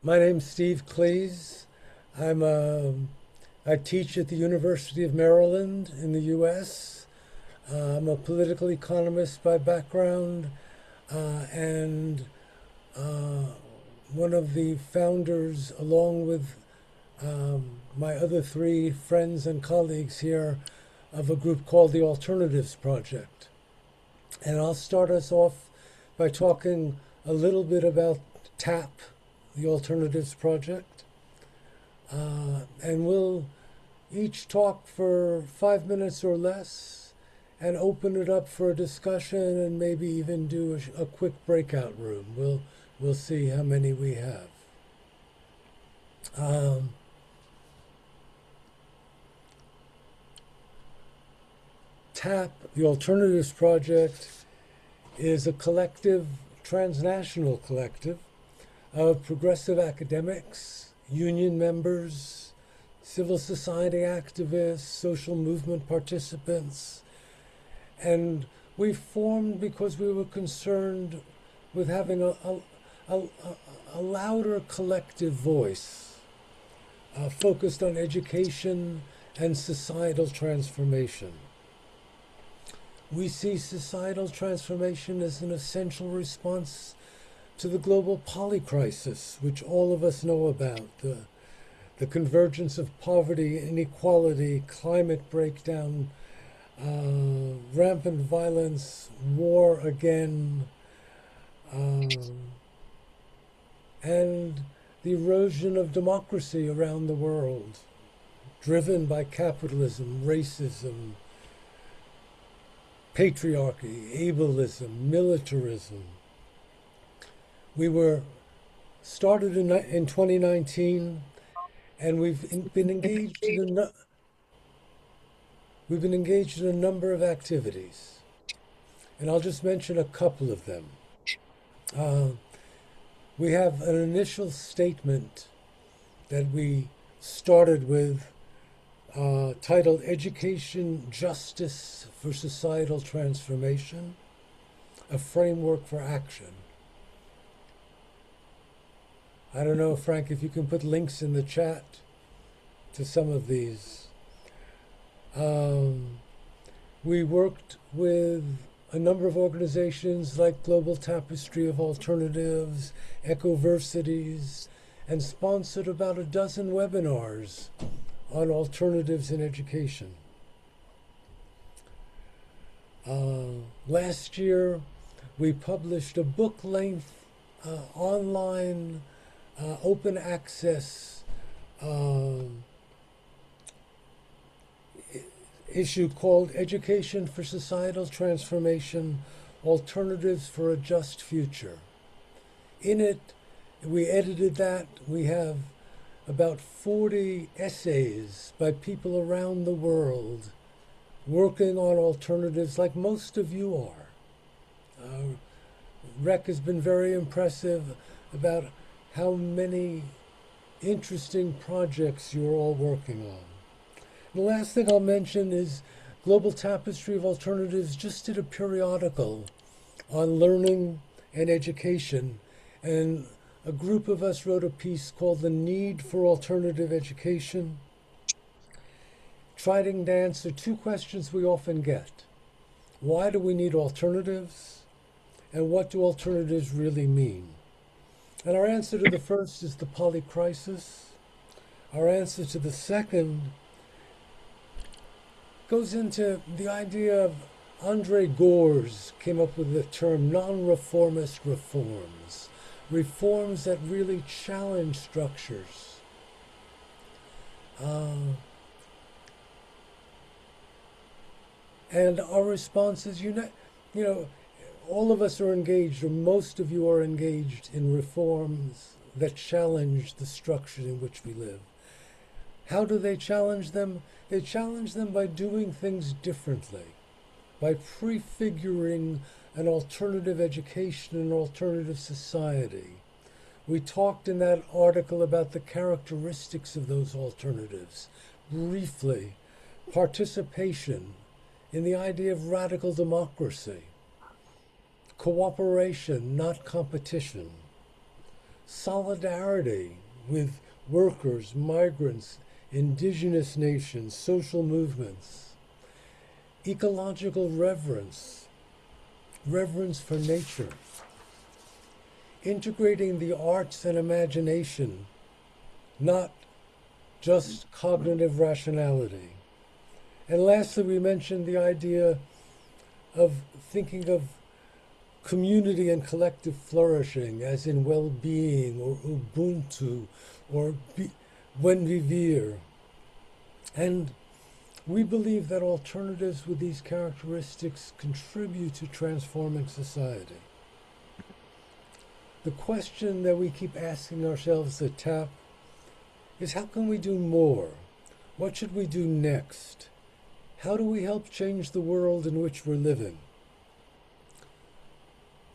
My name's Steve Cleese. I teach at the University of Maryland in the U.S. I'm a political economist by background and uh, one of the founders, along with my other three friends and colleagues here, of a group called the Alternatives Project. And I'll start us off by talking a little bit about TAP, the Alternatives Project. And we'll each talk for 5 minutes or less and open it up for a discussion and maybe even do a quick breakout room. We'll see how many we have. TAP, the Alternatives Project, is a collective, transnational collective of progressive academics, union members, civil society activists, social movement participants. And we formed because we were concerned with having a louder collective voice focused on education and societal transformation. We see societal transformation as an essential response to the global polycrisis, which all of us know about, the convergence of poverty, inequality, climate breakdown, rampant violence, war again, and the erosion of democracy around the world, driven by capitalism, racism, patriarchy, ableism, militarism. We were started in 2019, and been engaged in a number of activities, and I'll just mention a couple of them. We have an initial statement that we started with titled Education, Justice for Societal Transformation, a Framework for Action. I don't know, Frank, if you can put links in the chat to some of these. We worked with a number of organizations like Global Tapestry of Alternatives, Ecoversities, and sponsored about a dozen webinars on alternatives in education. Last year, we published a book-length online open access issue called Education for Societal Transformation, Alternatives for a Just Future. In it, we edited that. We have about 40 essays by people around the world working on alternatives like most of you are. Rec has been very impressive about how many interesting projects you're all working on. The last thing I'll mention is Global Tapestry of Alternatives just did a periodical on learning and education, and a group of us wrote a piece called The Need for Alternative Education, trying to answer two questions we often get. Why do we need alternatives? And what do alternatives really mean? And our answer to the first is the polycrisis. Our answer to the second goes into the idea of Andre Gors came up with the term non-reformist reforms. Reforms that really challenge structures. And our response is, all of us are engaged, or most of you are engaged in reforms that challenge the structure in which we live. How do they challenge them? They challenge them by doing things differently, by prefiguring an alternative education, an alternative society. We talked in that article about the characteristics of those alternatives. Briefly, participation in the idea of radical democracy, cooperation, not competition, solidarity with workers, migrants, indigenous nations, social movements, ecological reverence, reverence for nature, integrating the arts and imagination, not just cognitive rationality. And lastly, we mentioned the idea of thinking of community and collective flourishing, as in well-being or Ubuntu or buen vivir. And we believe that alternatives with these characteristics contribute to transforming society. The question that we keep asking ourselves at TAP is, how can we do more? What should we do next? How do we help change the world in which we're living?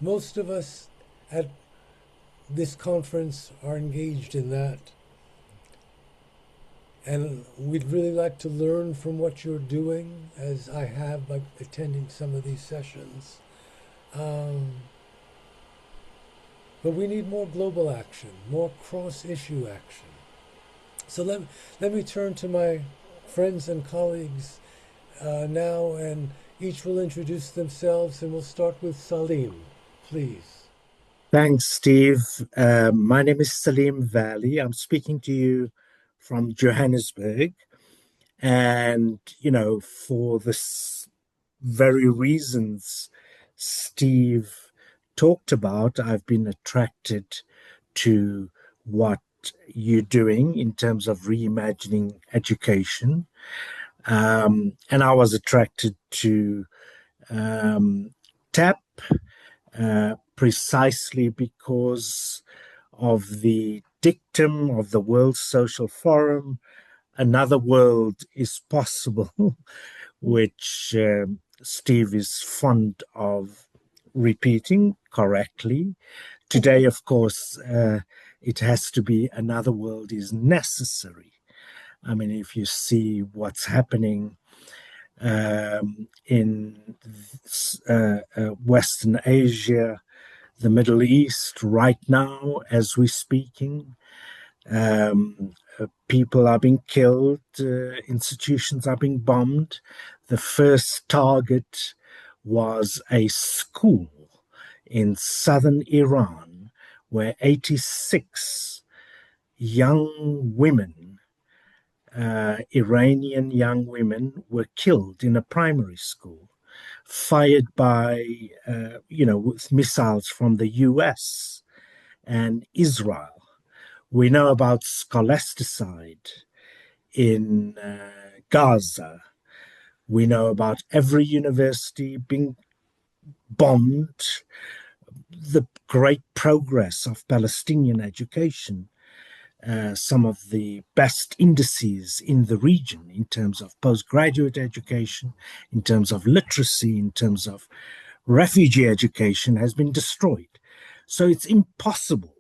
Most of us at this conference are engaged in that. And we'd really like to learn from what you're doing, as I have by attending some of these sessions. But we need more global action, more cross-issue action. So let me turn to my friends and colleagues now, and each will introduce themselves, and we'll start with Salim, please. Thanks, Steve. My name is Salim Valley. I'm speaking to you from Johannesburg. And, for this very reasons Steve talked about, I've been attracted to what you're doing in terms of reimagining education. And I was attracted to TAP precisely because of the dictum of the World Social Forum, another world is possible, which Steve is fond of repeating correctly. Today, of course, it has to be another world is necessary. I mean, if you see what's happening in Western Asia, the Middle East right now, as we're speaking, people are being killed, institutions are being bombed. The first target was a school in southern Iran where 86 young women, Iranian young women, were killed in a primary school, fired by, with missiles from the US and Israel. We know about scholasticide in Gaza. We know about every university being bombed, the great progress of Palestinian education, some of the best indices in the region in terms of postgraduate education, in terms of literacy, in terms of refugee education has been destroyed. So it's impossible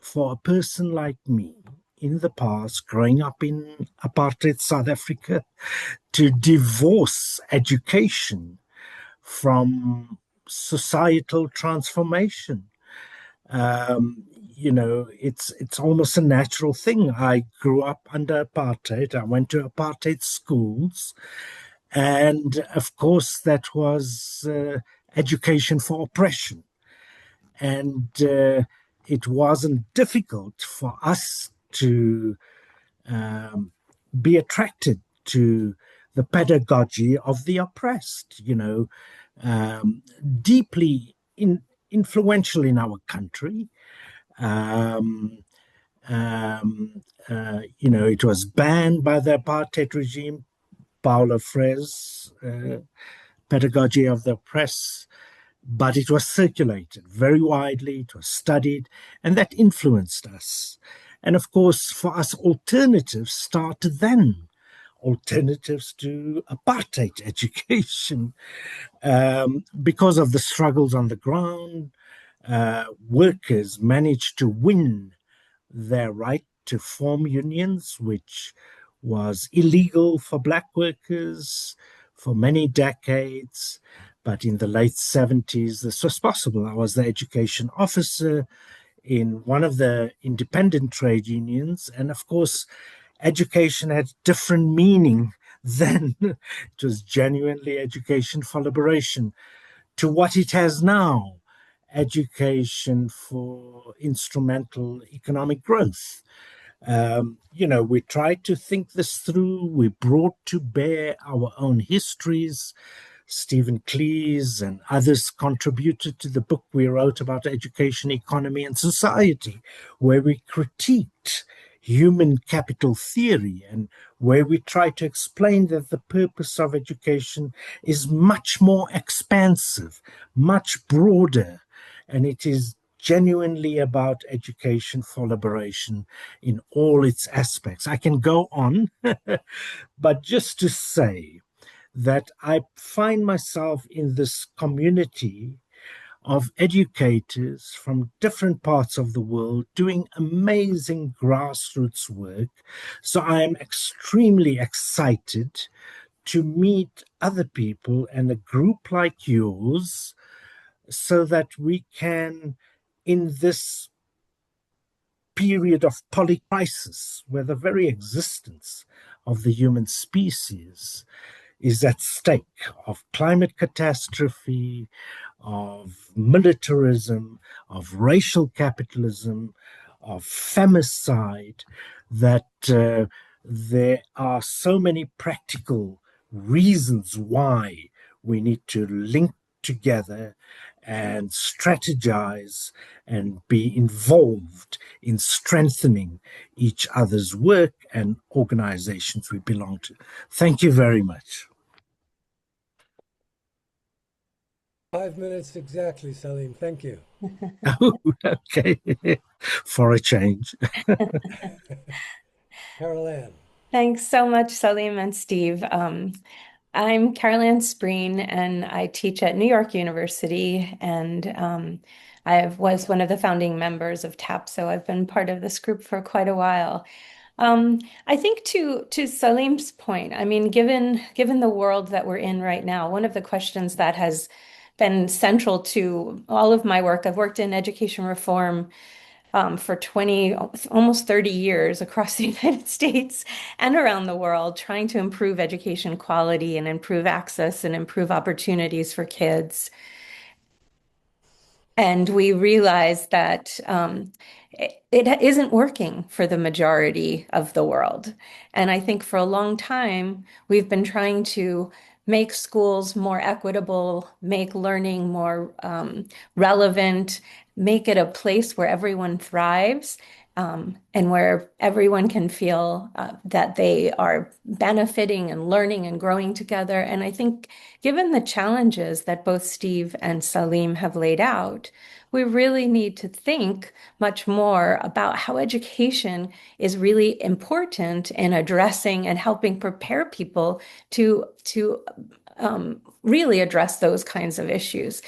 for a person like me in the past, growing up in apartheid South Africa, to divorce education from societal transformation. It's almost a natural thing. I grew up under apartheid. I went to apartheid schools. And of course, that was education for oppression. And it wasn't difficult for us to be attracted to the pedagogy of the oppressed, deeply influential in our country. It was banned by the apartheid regime, Paulo Freire's pedagogy of the oppressed, but it was circulated very widely, it was studied, and that influenced us. And of course, for us, alternatives started then, alternatives to apartheid education. Because of the struggles on the ground, workers managed to win their right to form unions, which was illegal for Black workers for many decades. But in the late 70s, this was possible. I was the education officer in one of the independent trade unions. And of course, education had different meaning then. It was genuinely education for liberation to what it has now, education for instrumental economic growth. We tried to think this through. We brought to bear our own histories. Stephen Cleese and others contributed to the book we wrote about education, economy, and society, where we critiqued human capital theory and where we try to explain that the purpose of education is much more expansive, much broader, and it is genuinely about education for liberation in all its aspects. I can go on, but just to say that I find myself in this community of educators from different parts of the world doing amazing grassroots work. So I am extremely excited to meet other people and a group like yours so that we can, in this period of polycrisis, where the very existence of the human species is at stake, of climate catastrophe, of militarism, of racial capitalism, of femicide, that there are so many practical reasons why we need to link together and strategize and be involved in strengthening each other's work and organizations we belong to. Thank you very much. 5 minutes exactly, Salim. Thank you. Oh, okay. For a change. Carol Ann. Thanks so much, Salim and Steve. I'm Carol Ann Spreen, and I teach at New York University, and I was one of the founding members of TAP, so I've been part of this group for quite a while. I think to Salim's point, I mean, given the world that we're in right now, one of the questions that has been central to all of my work, I've worked in education reform for 20, almost 30 years across the United States and around the world, trying to improve education quality and improve access and improve opportunities for kids. And we realized that it isn't working for the majority of the world. And I think for a long time, we've been trying to make schools more equitable, make learning more relevant, make it a place where everyone thrives, and where everyone can feel that they are benefiting and learning and growing together. And I think given the challenges that both Steve and Salim have laid out, we really need to think much more about how education is really important in addressing and helping prepare people to really address those kinds of issues.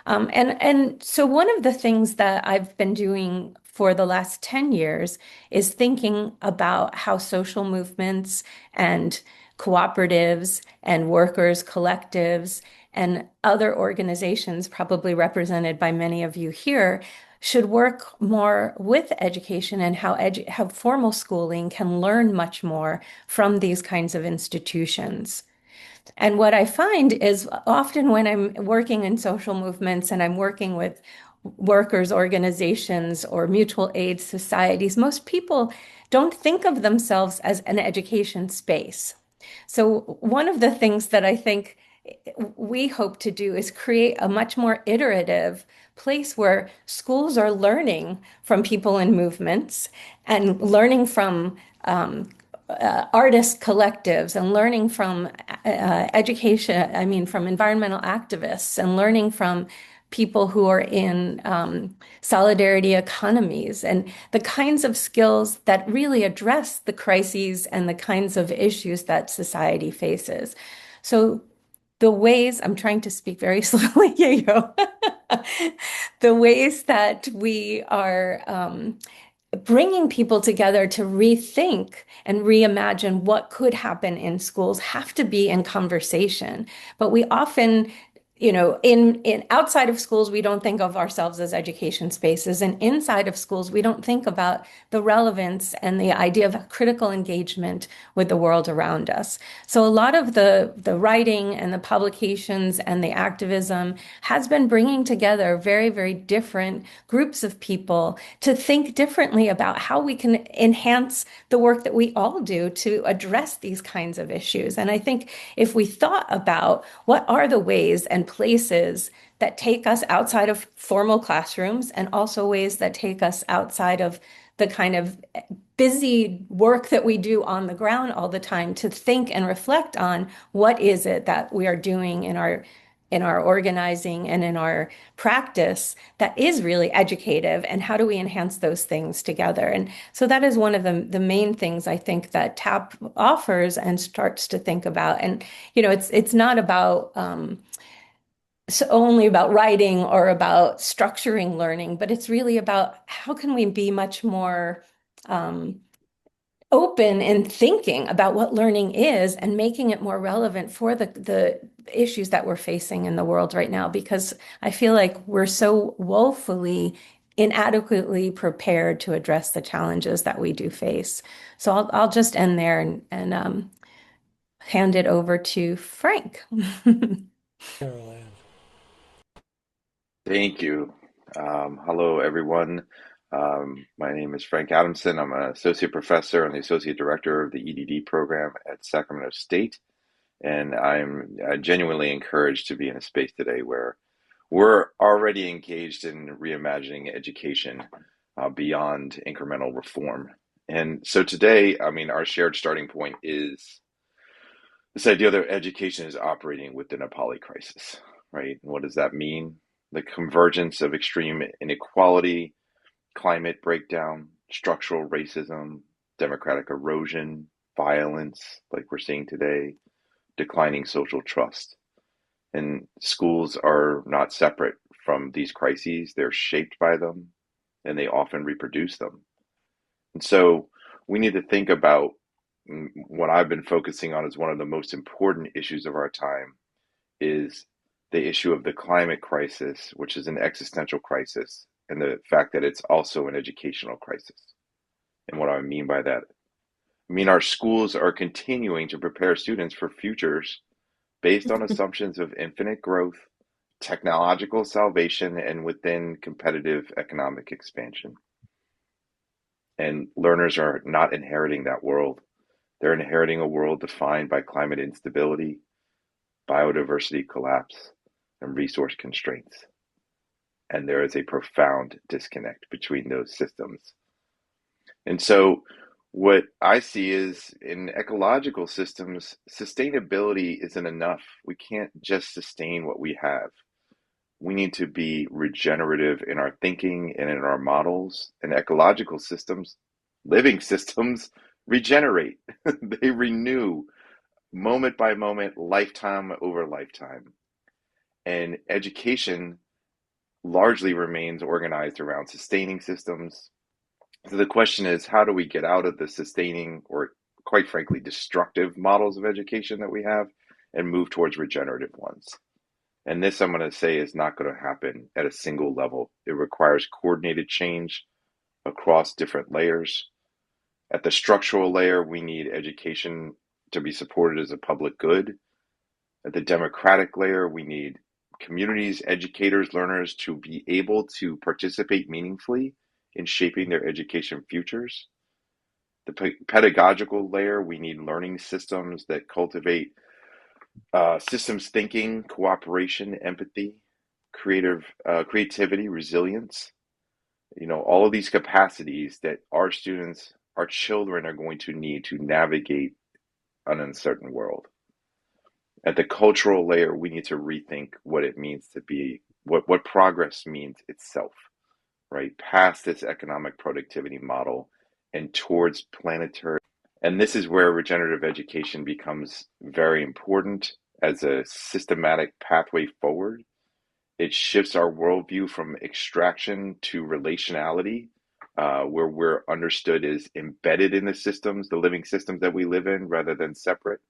And so one of the things that I've been doing for the last 10 years is thinking about how social movements and cooperatives and workers' collectives and other organizations, probably represented by many of you here, should work more with education and how formal schooling can learn much more from these kinds of institutions. And what I find is often when I'm working in social movements and I'm working with workers' organizations or mutual aid societies, most people don't think of themselves as an education space. So one of the things that I think we hope to do is create a much more iterative place where schools are learning from people in movements and learning from artist collectives and learning from education, I mean, from environmental activists and learning from people who are in solidarity economies and the kinds of skills that really address the crises and the kinds of issues that society faces. So the ways, I'm trying to speak very slowly, Yayo. The ways that we are bringing people together to rethink and reimagine what could happen in schools have to be in conversation. But we often in outside of schools, we don't think of ourselves as education spaces, and inside of schools, we don't think about the relevance and the idea of critical engagement with the world around us. So a lot of the writing and the publications and the activism has been bringing together very, very different groups of people to think differently about how we can enhance the work that we all do to address these kinds of issues. And I think if we thought about what are the ways and places that take us outside of formal classrooms and also ways that take us outside of the kind of busy work that we do on the ground all the time, to think and reflect on what is it that we are doing in our organizing and in our practice that is really educative, and how do we enhance those things together. And so that is one of the main things I think that TAP offers and starts to think about. And it's not about only about writing or about structuring learning, but it's really about how can we be much more open in thinking about what learning is and making it more relevant for the issues that we're facing in the world right now, because I feel like we're so woefully inadequately prepared to address the challenges that we do face. So I'll just end there and hand it over to Frank. Caroline. Thank you. Hello, everyone. My name is Frank Adamson. I'm an associate professor and the associate director of the EDD program at Sacramento State. And I'm genuinely encouraged to be in a space today where we're already engaged in reimagining education beyond incremental reform. And so today, I mean, our shared starting point is this idea that education is operating within a polycrisis, right? And what does that mean? The convergence of extreme inequality, climate breakdown, structural racism, democratic erosion, violence, like we're seeing today, declining social trust. And schools are not separate from these crises. They're shaped by them, and they often reproduce them. And so we need to think about what I've been focusing on as one of the most important issues of our time is the issue of the climate crisis, which is an existential crisis, and the fact that it's also an educational crisis. And what I mean by that, I mean our schools are continuing to prepare students for futures based on assumptions of infinite growth, technological salvation, and within competitive economic expansion. And learners are not inheriting that world. They're inheriting a world defined by climate instability, biodiversity collapse, and resource constraints. And there is a profound disconnect between those systems. And so what I see is in ecological systems, sustainability isn't enough. We can't just sustain what we have. We need to be regenerative in our thinking and in our models. And ecological systems, living systems, regenerate. They renew moment by moment, lifetime over lifetime. And education largely remains organized around sustaining systems. So the question is, how do we get out of the sustaining or, quite frankly, destructive models of education that we have and move towards regenerative ones? And this, I'm going to say, is not going to happen at a single level. It requires coordinated change across different layers. At the structural layer, we need education to be supported as a public good. At the democratic layer, we need communities, educators, learners to be able to participate meaningfully in shaping their education futures. The pedagogical layer, we need learning systems that cultivate systems thinking, cooperation, empathy, creativity, resilience. All of these capacities that our students, our children are going to need to navigate an uncertain world. At the cultural layer, we need to rethink what it means to be, what progress means itself, right? Past this economic productivity model and towards planetary. And this is where regenerative education becomes very important as a systematic pathway forward. It shifts our worldview from extraction to relationality, where we're understood as embedded in the systems, the living systems that we live in, rather than separate.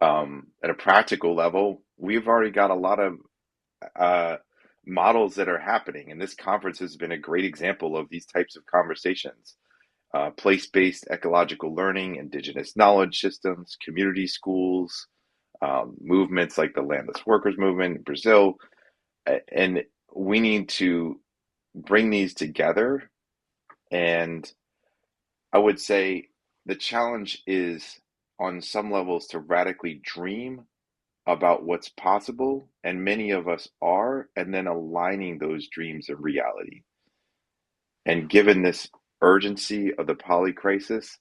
At a practical level, we've already got a lot of uh, models that are happening, and this conference has been a great example of these types of conversations. Place-based ecological learning, indigenous knowledge systems, community schools, movements like the landless workers movement in Brazil. And we need to bring these together. And I would say the challenge is on some levels to radically dream about what's possible, and many of us are, and then aligning those dreams in reality. And given this urgency of the polycrisis,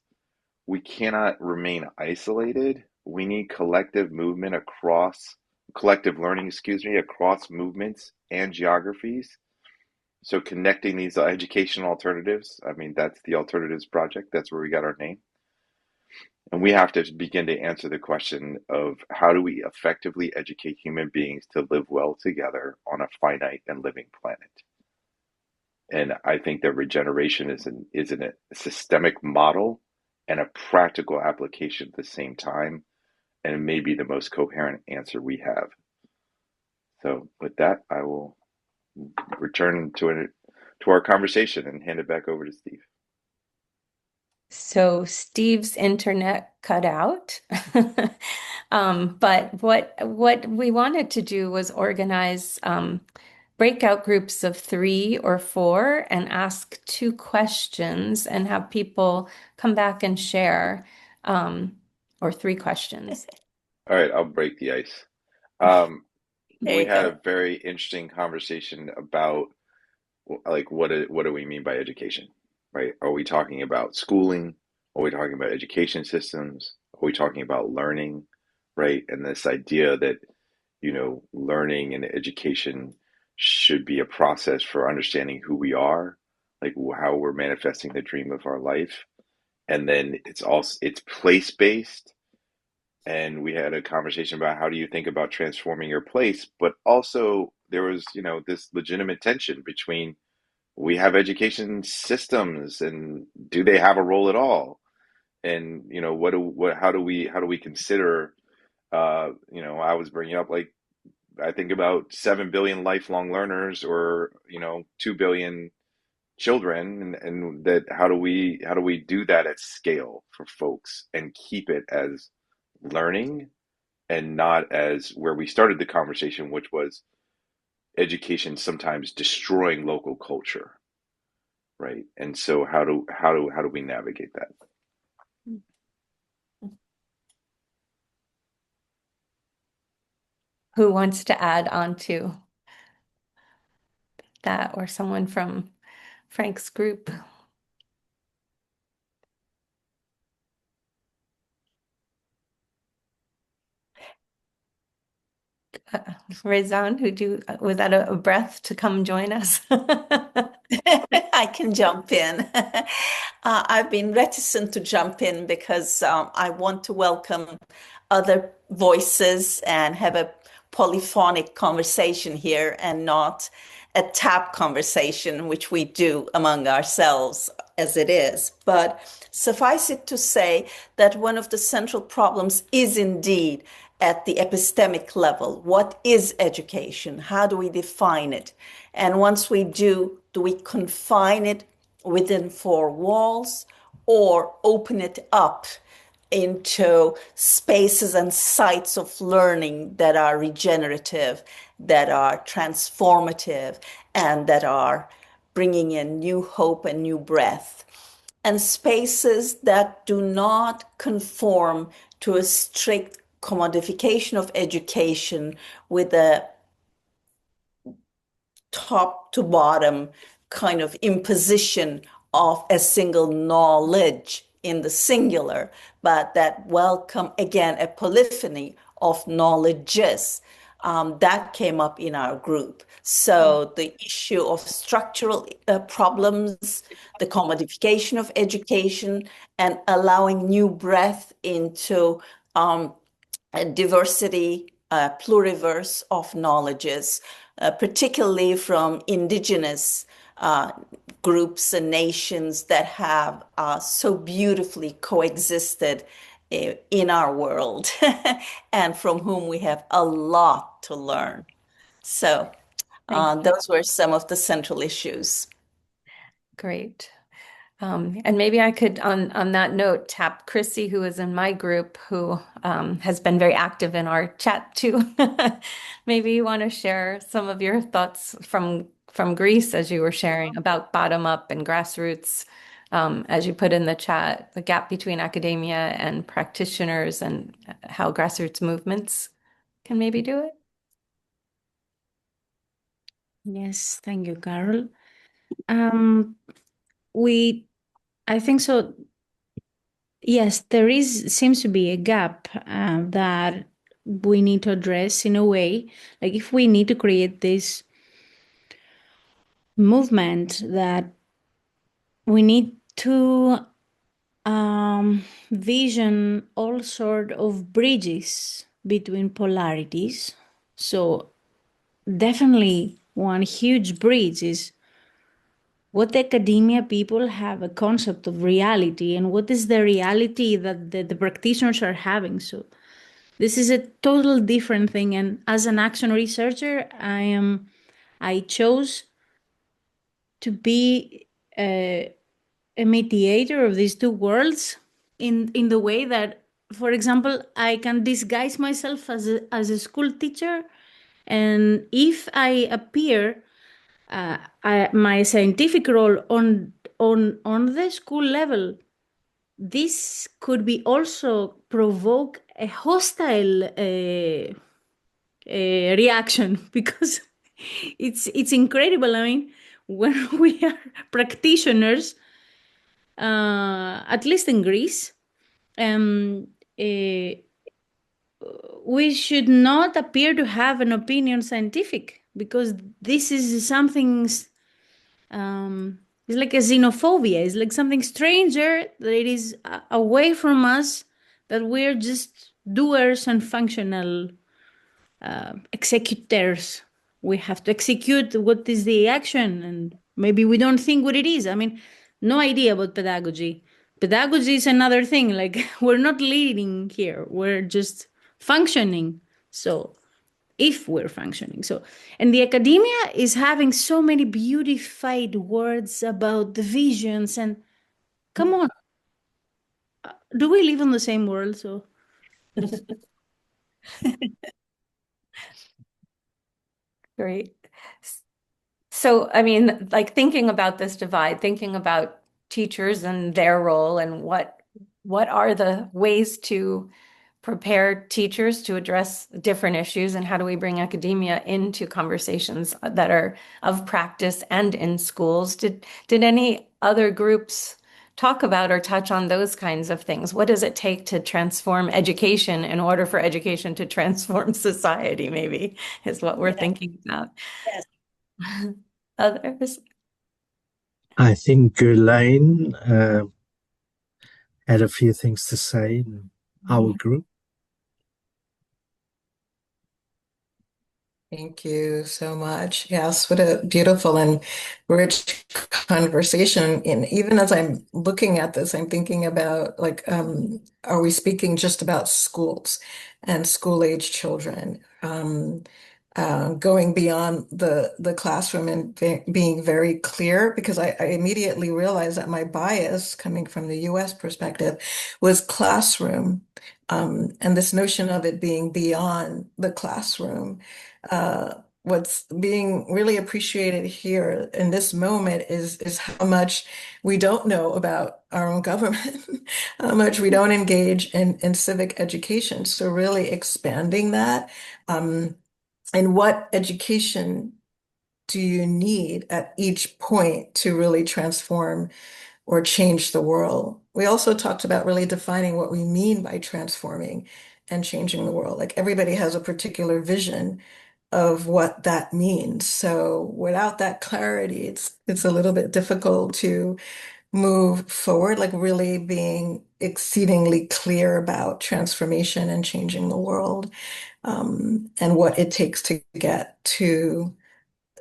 we cannot remain isolated. We need collective learning, across movements and geographies. So connecting these educational alternatives, I mean, that's the Alternatives Project. That's where we got our name. And we have to begin to answer the question of how do we effectively educate human beings to live well together on a finite and living planet. And I think that regeneration is a systemic model and a practical application at the same time, and it may be the most coherent answer we have. So with that, I will return to our conversation and hand it back over to Steve. So Steve's internet cut out. But what we wanted to do was organize breakout groups of 3 or 4 and ask 2 questions and have people come back and share, or 3 questions. All right, I'll break the ice. There We you had go. a very interesting conversation about like what do we mean by education, right? Are we talking about schooling? Are we talking about education systems? Are we talking about learning, right? And this idea that, learning and education should be a process for understanding who we are, like how we're manifesting the dream of our life. And then it's place-based. And we had a conversation about how do you think about transforming your place, but also there was, this legitimate tension between we have education systems and do they have a role at all? And how do we consider I was bringing up, like, I think about 7 billion lifelong learners, or 2 billion children, and that how do we do that at scale for folks and keep it as learning and not as where we started the conversation, which was education sometimes destroying local culture, right? And so how do we navigate that? Who wants to add on to that, or someone from Frank's group? Rezan, was that a breath to come join us? I can jump in. I've been reticent to jump in because I want to welcome other voices and have a polyphonic conversation here and not a tap conversation, which we do among ourselves as it is. But suffice it to say that one of the central problems is indeed at the epistemic level. What is education? How do we define it? And once we do we confine it within 4 walls or open it up into spaces and sites of learning that are regenerative, that are transformative, and that are bringing in new hope and new breath? And spaces that do not conform to a strict commodification of education with a top to bottom kind of imposition of a single knowledge in the singular, but that welcome again a polyphony of knowledges. That came up in our group. So the issue of structural problems, the commodification of education, and allowing new breath into a diversity, pluriverse of knowledges, particularly from indigenous groups and nations that have so beautifully coexisted in our world and from whom we have a lot to learn. So Thank you. those were some of the central issues. Great. And maybe I could, on that note, tap Chrissy, who is in my group, who has been very active in our chat too. Maybe you want to share some of your thoughts from Greece as you were sharing about bottom up and grassroots, as you put in the chat, the gap between academia and practitioners and how grassroots movements can maybe do it. Yes, thank you, Carol. We, I think so. Yes, seems to be a gap that we need to address in a way. Like if we need to create this movement, that we need to vision all sort of bridges between polarities. So definitely one huge bridge is what the academia people have a concept of reality and what is the reality that the practitioners are having. So this is a total different thing. And as an action researcher, I chose to be a mediator of these two worlds in the way that, for example, I can disguise myself as a school teacher. And if I appear my scientific role on the school level, this could be also provoke a hostile reaction because it's incredible. I mean, when we are practitioners, at least in Greece, uh, we should not appear to have an opinion scientific because this is something. It's like a xenophobia. It's like something stranger that it is away from us, that we're just doers and functional executors. We have to execute what is the action, and maybe we don't think what it is. I mean, no idea about pedagogy. Pedagogy is another thing. Like we're not leading here. We're just functioning. So if we're functioning. So, and the academia is having so many beautified words about the visions. And come on, do we live in the same world? So, Great. So, I mean, like thinking about this divide, thinking about teachers and their role and what are the ways to prepare teachers to address different issues and how do we bring academia into conversations that are of practice and in schools? Did any other groups talk about or touch on those kinds of things? What does it take to transform education in order for education to transform society, maybe, is what we're thinking about. Yes. Others? I think Ghislaine had a few things to say in our group. Thank you so much. Yes, what a beautiful and rich conversation. And even as I'm looking at this, I'm thinking about like, are we speaking just about schools and school-age children? Going beyond the classroom and being very clear, because I immediately realized that my bias coming from the US perspective was classroom, and this notion of it being beyond the classroom. What's being really appreciated here in this moment is how much we don't know about our own government, how much we don't engage in civic education. So really expanding that. And what education do you need at each point to really transform or change the world? We also talked about really defining what we mean by transforming and changing the world. Like everybody has a particular vision of what that means. So without that clarity, it's a little bit difficult to move forward, like really being exceedingly clear about transformation and changing the world, and what it takes to get to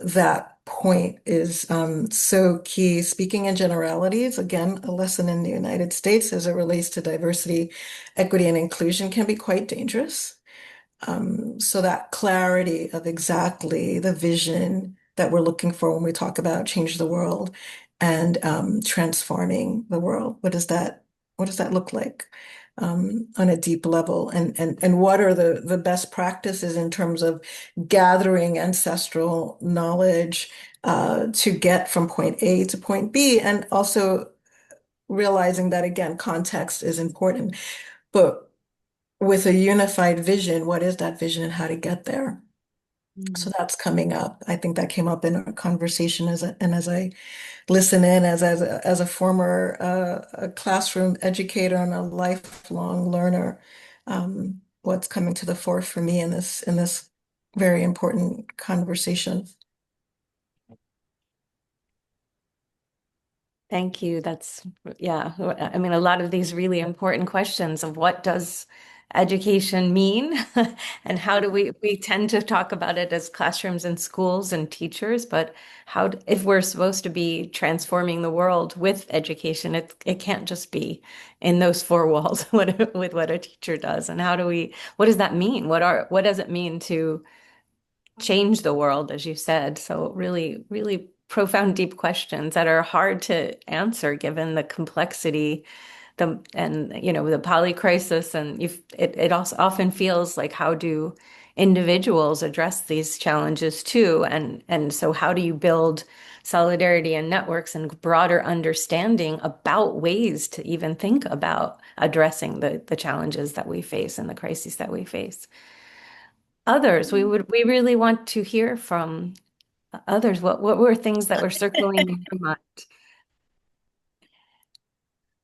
that point is so key. Speaking in generalities, again, a lesson in the United States as it relates to diversity, equity, and inclusion can be quite dangerous. So that clarity of exactly the vision that we're looking for when we talk about change the world and transforming the world. What does that look like on a deep level? And what are the best practices in terms of gathering ancestral knowledge to get from point A to point B, and also realizing that again, context is important. But with a unified vision, what is that vision and how to get there? So that's coming up. I think that came up in our conversation and as I listen in as a former a classroom educator and a lifelong learner, what's coming to the fore for me in this very important conversation. Thank you. Yeah. I mean, a lot of these really important questions of what does education mean and how do we tend to talk about it as classrooms and schools and teachers, but if we're supposed to be transforming the world with education, it can't just be in those four walls with what a teacher does. And what does that mean? What does it mean to change the world, as you said? So really, really profound, deep questions that are hard to answer given the complexity, the polycrisis, and it also often feels like, how do individuals address these challenges too? And so how do you build solidarity and networks and broader understanding about ways to even think about addressing the challenges that we face and the crises that we face? Others, we really want to hear from others. What were things that were circling in your mind?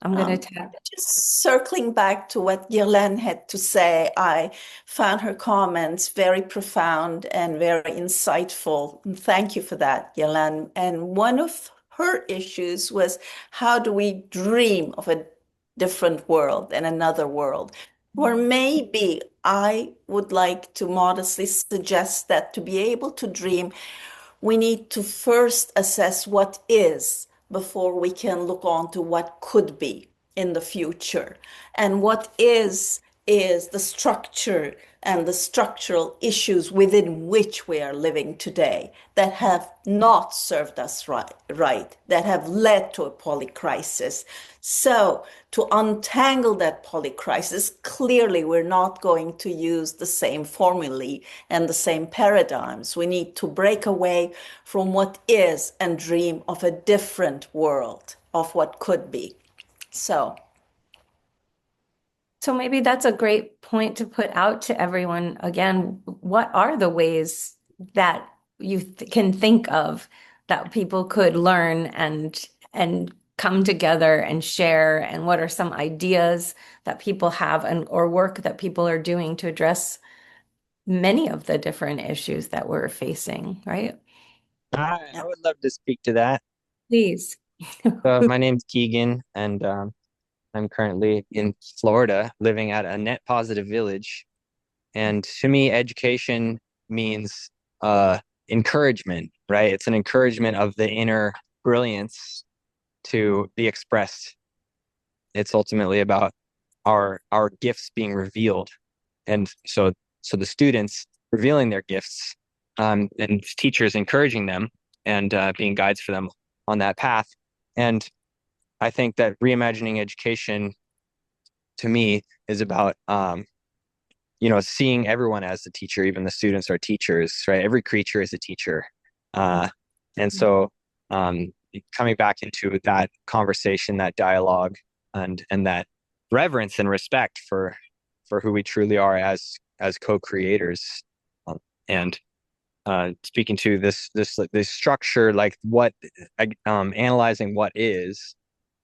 I'm going to tap. Just circling back to what Ghislaine had to say, I found her comments very profound and very insightful. And thank you for that, Ghislaine. And one of her issues was, how do we dream of a different world and another world? Or maybe I would like to modestly suggest that to be able to dream, we need to first assess what is before we can look on to what could be in the future. And what is the structure and the structural issues within which we are living today that have not served us right, that have led to a polycrisis. So to untangle that polycrisis, clearly we're not going to use the same formulae and the same paradigms. We need to break away from what is and dream of a different world, of what could be. So maybe that's a great point to put out to everyone. Again, what are the ways that you can think of that people could learn and come together and share? And what are some ideas that people have or work that people are doing to address many of the different issues that we're facing, right? I would love to speak to that. Please. My name's Keegan, and I'm currently in Florida living at a net positive village. And to me, education means encouragement, right? It's an encouragement of the inner brilliance to be expressed. It's ultimately about our gifts being revealed. And so the students revealing their gifts, and teachers encouraging them and being guides for them on that path. And I think that reimagining education to me is about seeing everyone as a teacher. Even the students are teachers, right? Every creature is a teacher. And so coming back into that conversation, that dialogue, and that reverence and respect for who we truly are as co-creators, and speaking to this structure, like what analyzing what is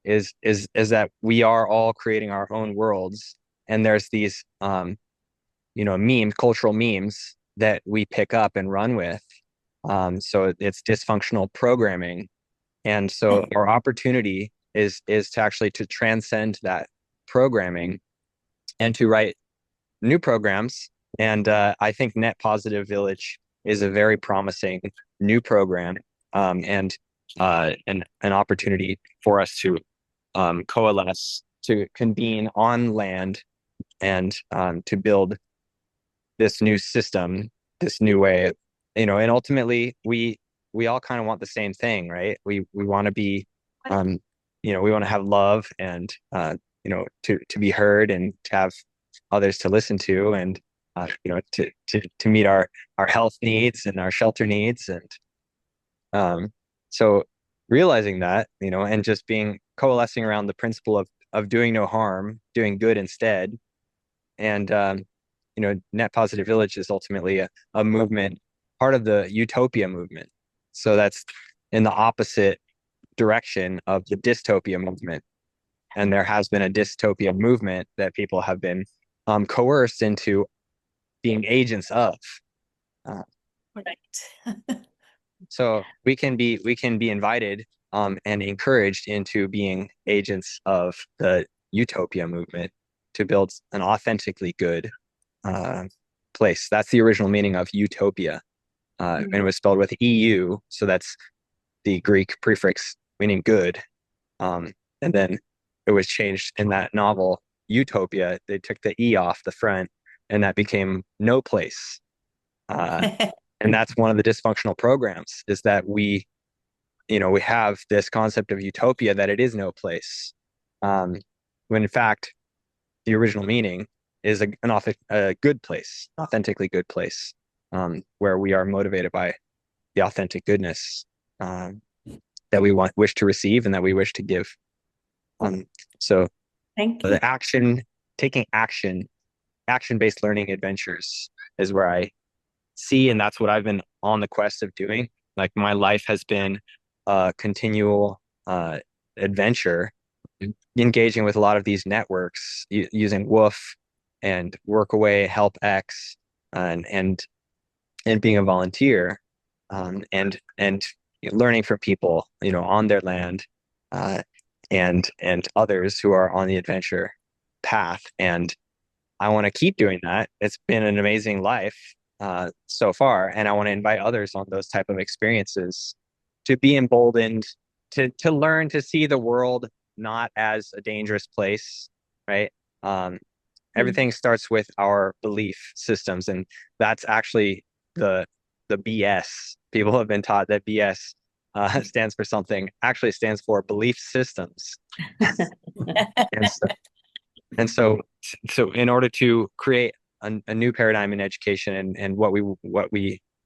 that we are all creating our own worlds, and there's these cultural memes that we pick up and run with. So it's dysfunctional programming, and so our opportunity is to actually to transcend that programming and to write new programs. And I think Net Positive Village is a very promising new program, and an opportunity for us to coalesce, to convene on land, and to build this new system, this new way, and ultimately we all kind of want the same thing, right? We want to be, we want to have love, and to be heard, and to have others to listen to, and to meet our health needs and our shelter needs, and so realizing that, and just being coalescing around the principle of doing no harm, doing good instead. And Net Positive Village is ultimately a movement, part of the utopia movement. So that's in the opposite direction of the dystopia movement. And there has been a dystopia movement that people have been coerced into being agents of. Right. So we can be invited and encouraged into being agents of the utopia movement to build an authentically good place. That's the original meaning of utopia, and it was spelled with EU, so that's the Greek prefix meaning good. And then it was changed in that novel Utopia. They took the E off the front, and that became no place. And that's one of the dysfunctional programs, is that we have this concept of utopia, that it is no place, when in fact the original meaning is a good place, authentically good place, where we are motivated by the authentic goodness that we wish to receive and that we wish to give. So Thank you. the taking action-based learning adventures is where I see, and that's what I've been on the quest of doing. Like, my life has been a continual adventure, engaging with a lot of these networks, using Woof and Workaway, HelpX, and being a volunteer, and learning from people, on their land, and others who are on the adventure path. And I want to keep doing that. It's been an amazing life so far, and I want to invite others on those type of experiences, to be emboldened, to learn to see the world not as a dangerous place, right? Everything starts with our belief systems, and that's actually the BS. People have been taught that BS stands for something. Actually, it stands for belief systems. and so in order to create a new paradigm in education, and what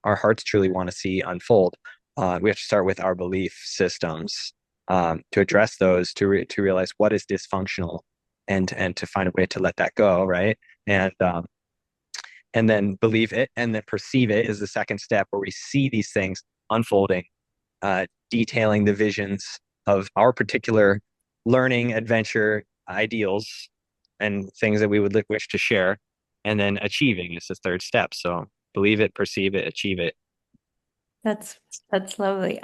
our hearts truly want to see unfold, we have to start with our belief systems, to address those, to realize what is dysfunctional, and to find a way to let that go, right? And then believe it, and then perceive it is the second step, where we see these things unfolding, detailing the visions of our particular learning adventure ideals and things that we would wish to share, and then achieving is the third step. So believe it, perceive it, achieve it. That's lovely.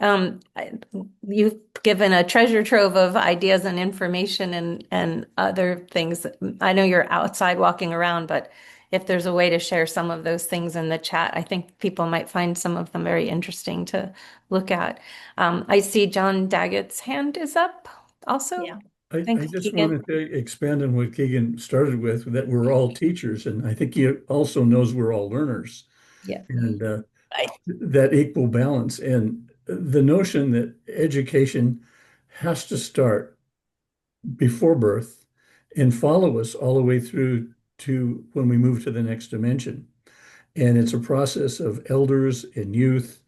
You've given a treasure trove of ideas and information and other things. I know you're outside walking around, but if there's a way to share some of those things in the chat, I think people might find some of them very interesting to look at. I see John Daggett's hand is up also. Yeah. I Thanks, just Keegan. wanted to expand on what Keegan started with, that we're all teachers, and I think he also knows we're all learners, Yeah. and Right. that equal balance, and the notion that education has to start before birth and follow us all the way through to when we move to the next dimension. And it's a process of elders and youth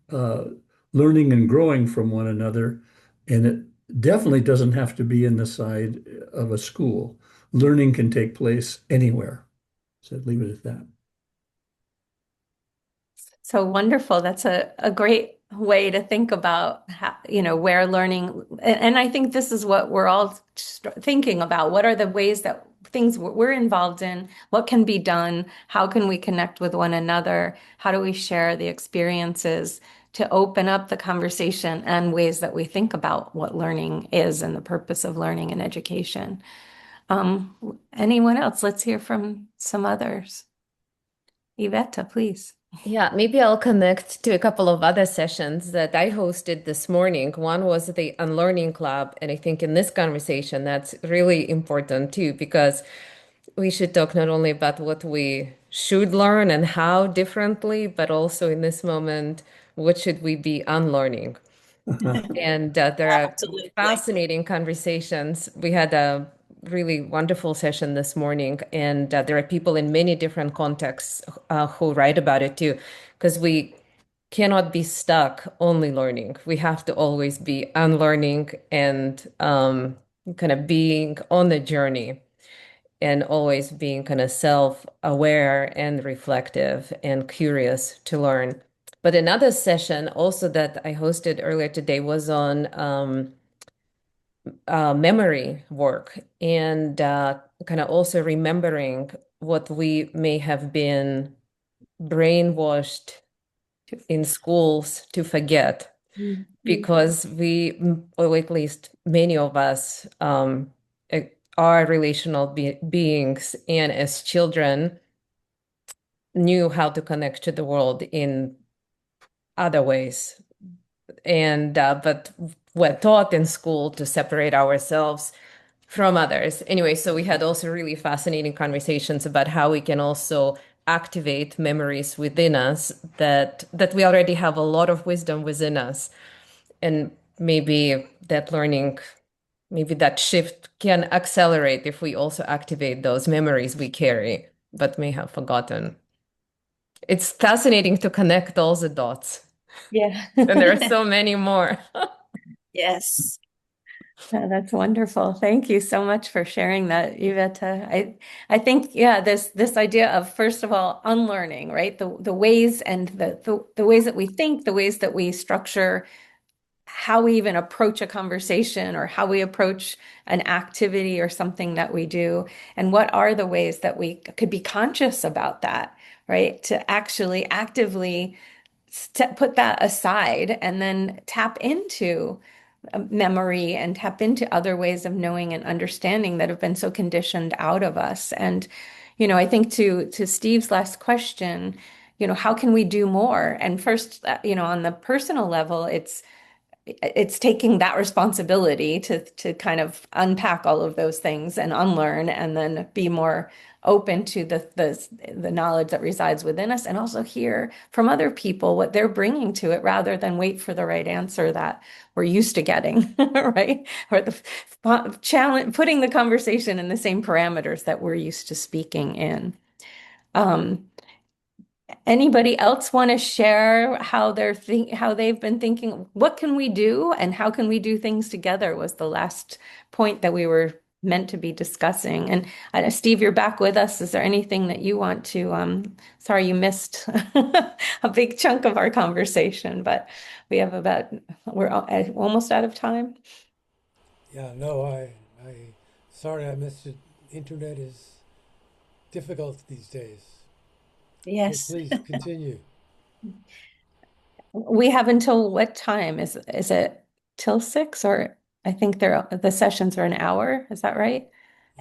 learning and growing from one another. And it definitely doesn't have to be in the side of a school. Learning can take place anywhere. So I'd leave it at that. So wonderful. That's a great way to think about how, where learning, and I think this is what we're all thinking about. What are the ways that things we're involved in? What can be done? How can we connect with one another? How do we share the experiences to open up the conversation and ways that we think about what learning is and the purpose of learning and education? Anyone else? Let's hear from some others. Iveta, please. Yeah, maybe I'll connect to a couple of other sessions that I hosted this morning. One was the Unlearning Club, and I think in this conversation that's really important too, because we should talk not only about what we should learn and how differently, but also in this moment, what should we be unlearning? And there are Absolutely. fascinating conversations. We had a really wonderful session this morning, and there are people in many different contexts who write about it too, because we cannot be stuck only learning. We have to always be unlearning and kind of being on the journey and always being kind of self-aware and reflective and curious to learn. But another session also that I hosted earlier today was on memory work and kind of also remembering what we may have been brainwashed in schools to forget, because we, or at least many of us, are relational beings, and as children knew how to connect to the world in other ways, and but we're taught in school to separate ourselves from others. Anyway, so we had also really fascinating conversations about how we can also activate memories within us that we already have a lot of wisdom within us, and maybe that learning, maybe that shift can accelerate if we also activate those memories we carry but may have forgotten. It's fascinating to connect all the dots, Yeah. and there are so many more. Yes. Yeah, that's wonderful. Thank you so much for sharing that, Iveta. I think, yeah, this idea of, first of all, unlearning, right? The ways and the ways that we think, the ways that we structure how we even approach a conversation or how we approach an activity or something that we do, and what are the ways that we could be conscious about that, right? To actually actively put that aside and then tap into memory and tap into other ways of knowing and understanding that have been so conditioned out of us. And, I think to Steve's last question, how can we do more? And first, on the personal level, it's taking that responsibility to kind of unpack all of those things and unlearn, and then be more open to the knowledge that resides within us, and also hear from other people what they're bringing to it, rather than wait for the right answer that we're used to getting, right? Or the challenge, putting the conversation in the same parameters that we're used to speaking in. Um, Anybody else want to share how they've been thinking? What can we do, and how can we do things together was the last point that we were meant to be discussing. And Steve, you're back with us. Is there anything that you want to? Sorry, you missed a big chunk of our conversation, but we're almost out of time. Yeah, no, sorry I missed it. Internet is difficult these days. So Yes. please continue. We have until what time? Is it till 6, or I think the sessions are an hour. Is that right?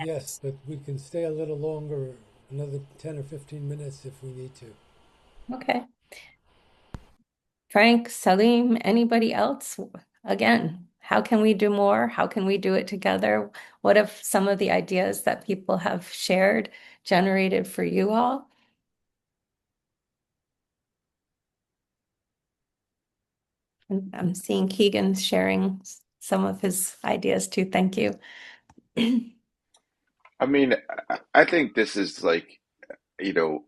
Yes, but we can stay a little longer, another 10 or 15 minutes if we need to. Okay. Frank, Salim, anybody else? Again, how can we do more? How can we do it together? What have some of the ideas that people have shared generated for you all? And I'm seeing Keegan sharing some of his ideas too. Thank you. I mean, I think this is like, you know,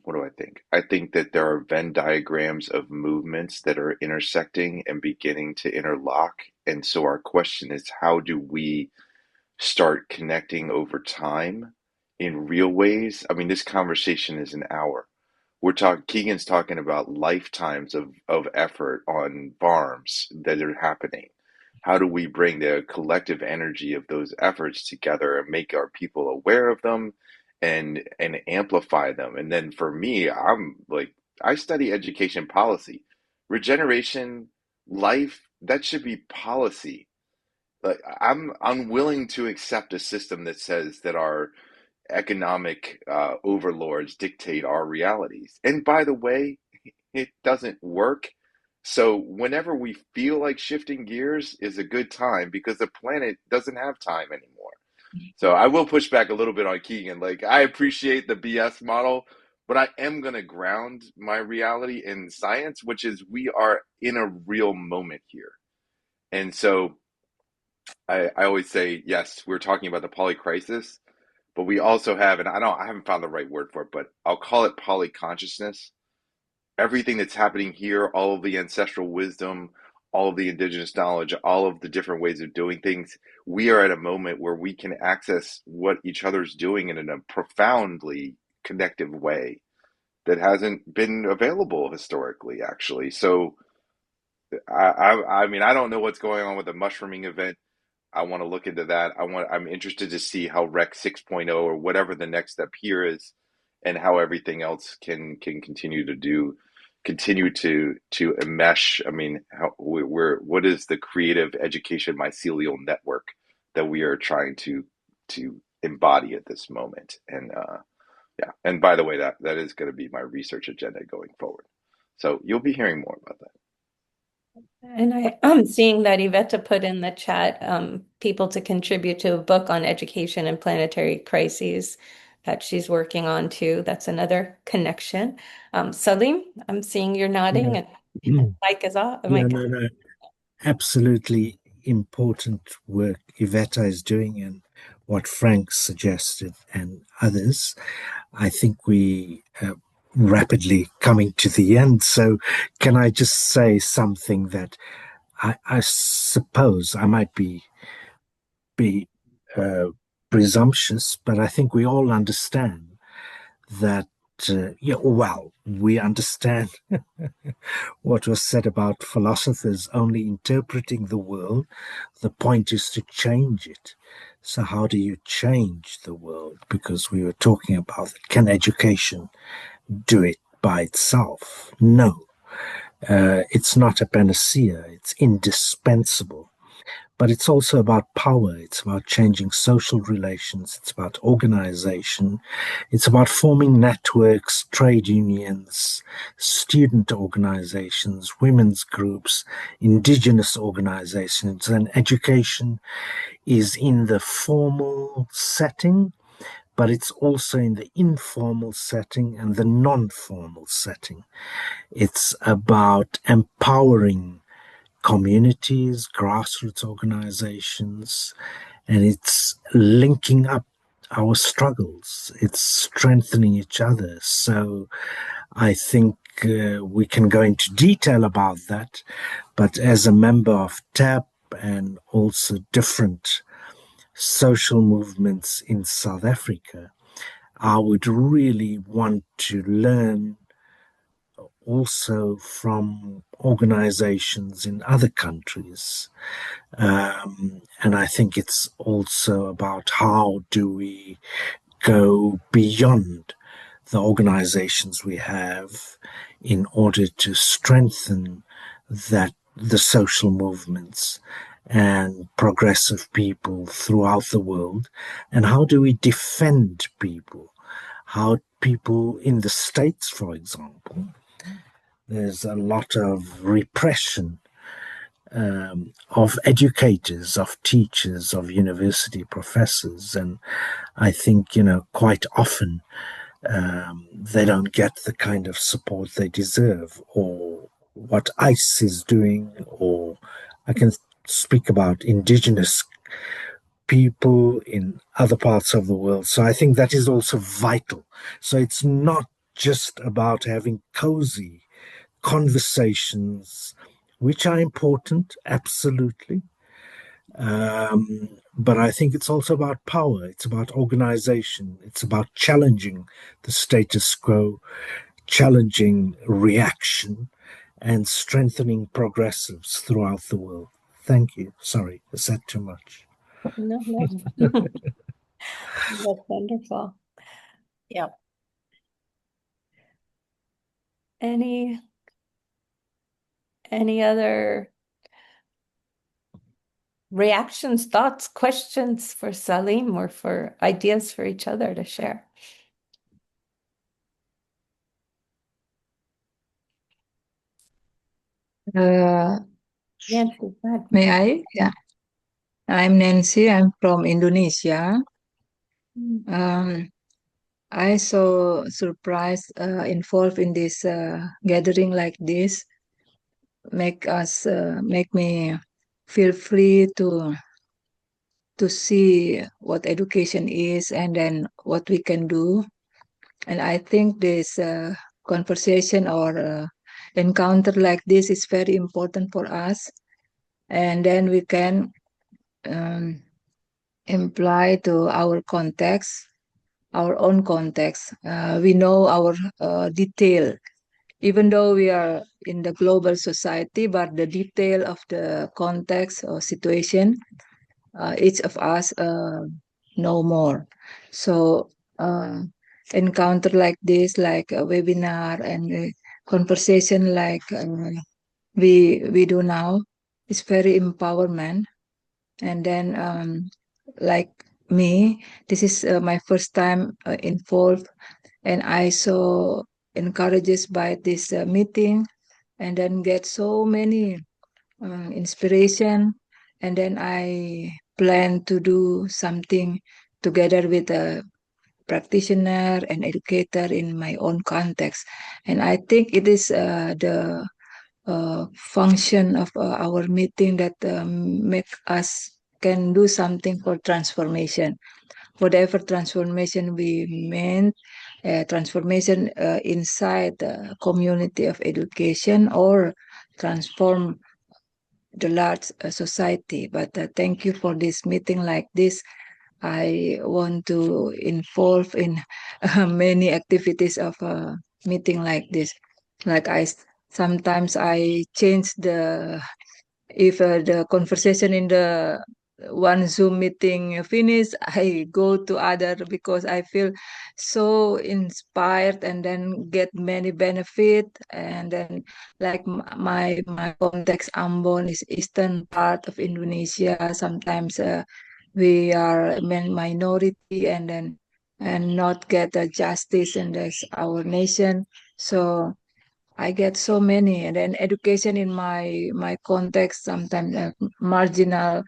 what do I think? I think that there are Venn diagrams of movements that are intersecting and beginning to interlock. And so our question is, how do we start connecting over time in real ways? I mean, this conversation is an hour. Keegan's talking about lifetimes of effort on farms that are happening. How do we bring the collective energy of those efforts together and make our people aware of them and amplify them? And then for me, I'm like, I study education policy. Regeneration, life, that should be policy. Like, I'm unwilling to accept a system that says that our economic overlords dictate our realities. And by the way, it doesn't work. So whenever we feel like shifting gears is a good time because the planet doesn't have time anymore. So I will push back a little bit on Keegan. Like I appreciate the BS model, but I am going to ground my reality in science, which is we are in a real moment here. And so I always say, yes, we're talking about the polycrisis, but we also have, and I haven't found the right word for it, but I'll call it polyconsciousness. Everything that's happening here, all of the ancestral wisdom, all of the indigenous knowledge, all of the different ways of doing things, we are at a moment where we can access what each other's doing in a profoundly connective way that hasn't been available historically, actually. So I mean, I don't know what's going on with the mushrooming event. I want to look into that. I'm interested to see how Rec 6.0 or whatever the next step here is, and how everything else can continue to enmesh. I mean, how what is the creative education mycelial network that we are trying to embody at this moment? And yeah, and by the way, that is going to be my research agenda going forward. So you'll be hearing more about that. And I'm seeing that Iveta put in the chat people to contribute to a book on education and planetary crises that she's working on too. That's another connection. Salim, I'm seeing you're nodding Yeah. and Mm. mic is off. Yeah, no, absolutely important work Iveta is doing and what Frank suggested and others. I think we rapidly coming to the end. So can I just say something that I suppose I might be uh, presumptuous, but I think we all understand that. Yeah, well, we understand what was said about philosophers only interpreting the world. The point is to change it. So, how do you change the world? Because we were talking about it. Can education do it by itself? No, it's not a panacea, it's indispensable. But it's also about power. It's about changing social relations. It's about organization. It's about forming networks, trade unions, student organizations, women's groups, indigenous organizations. And education is in the formal setting, but it's also in the informal setting and the non-formal setting. It's about empowering communities, grassroots organizations, and it's linking up our struggles. It's strengthening each other. So I think we can go into detail about that. But as a member of TAP and also different social movements in South Africa, I would really want to learn also from organizations in other countries. And I think it's also about how do we go beyond the organizations we have in order to strengthen that the social movements and progressive people throughout the world, and how do we defend people, how people in the States, for example, there's a lot of repression of educators, of teachers, of university professors. And I think, quite often they don't get the kind of support they deserve, or what ICE is doing, or I can speak about indigenous people in other parts of the world. So I think that is also vital. So it's not just about having cozy conversations, which are important, absolutely. But I think it's also about power. It's about organization. It's about challenging the status quo, challenging reaction, and strengthening progressives throughout the world. Thank you. Sorry, I said too much. No, no. That's wonderful. Yeah. Any other reactions, thoughts, questions for Salim or for ideas for each other to share. Nancy, go ahead. May I? Yeah. I'm Nancy. I'm from Indonesia. I so surprised, involved in this gathering like this, make me feel free to see what education is and then what we can do. And I think this conversation or encounter like this is very important for us. And then we can imply to our context, our own context. We know our detail, even though we are in the global society, but the detail of the context or situation, each of us know more. So encounter like this, like a webinar and a conversation like we do now, is very empowerment. And then like me, this is my first time involved, and I so encouraged by this meeting, and then get so many inspiration, and then I plan to do something together with a practitioner and educator in my own context. And I think it is the function of our meeting that make us can do something for transformation, whatever transformation we meant, transformation inside the community of education or transform the large society. But thank you for this meeting like this. I want to involve in many activities of a meeting like this. Like sometimes I change the if the conversation in the one Zoom meeting finish, I go to other because I feel so inspired and then get many benefit. And then like my context, Ambon is eastern part of Indonesia. Sometimes we are minority and then and not get justice in this our nation. So I get so many, and then education in my context sometimes marginal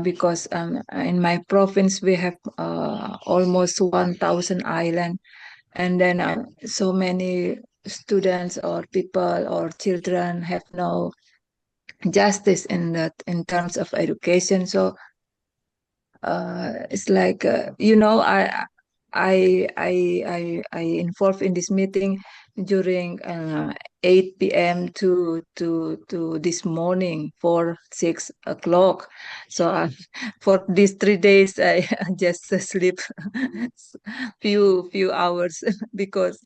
because in my province we have almost 1,000 island, and then so many students or people or children have no justice in that in terms of education. So it's like I involved in this meeting during 8 p.m. to this morning for 6 o'clock. So for these 3 days I just sleep few hours because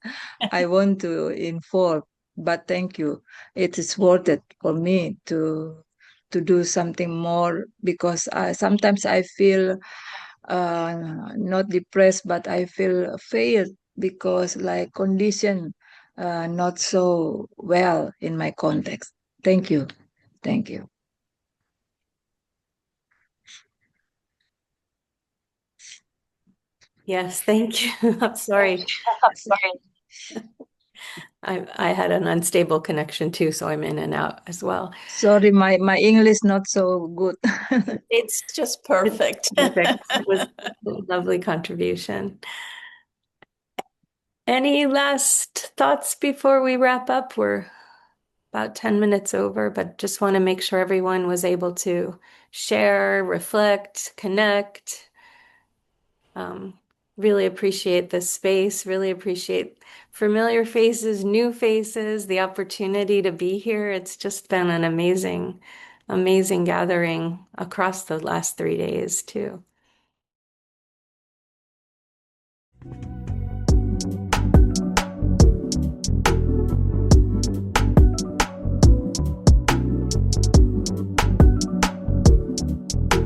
I want to inform. But thank you. It is worth it for me to do something more because sometimes I feel not depressed, but I feel failed because like condition not so well in my context. Thank you. Thank you. Yes, thank you. I'm sorry. I had an unstable connection too, so I'm in and out as well. Sorry, my English not so good. It's just perfect. Perfect. It was a lovely contribution. Any last thoughts before we wrap up? We're about 10 minutes over, but just want to make sure everyone was able to share, reflect, connect. Really appreciate this space, really appreciate familiar faces, new faces, the opportunity to be here. It's just been an amazing gathering across the last 3 days too.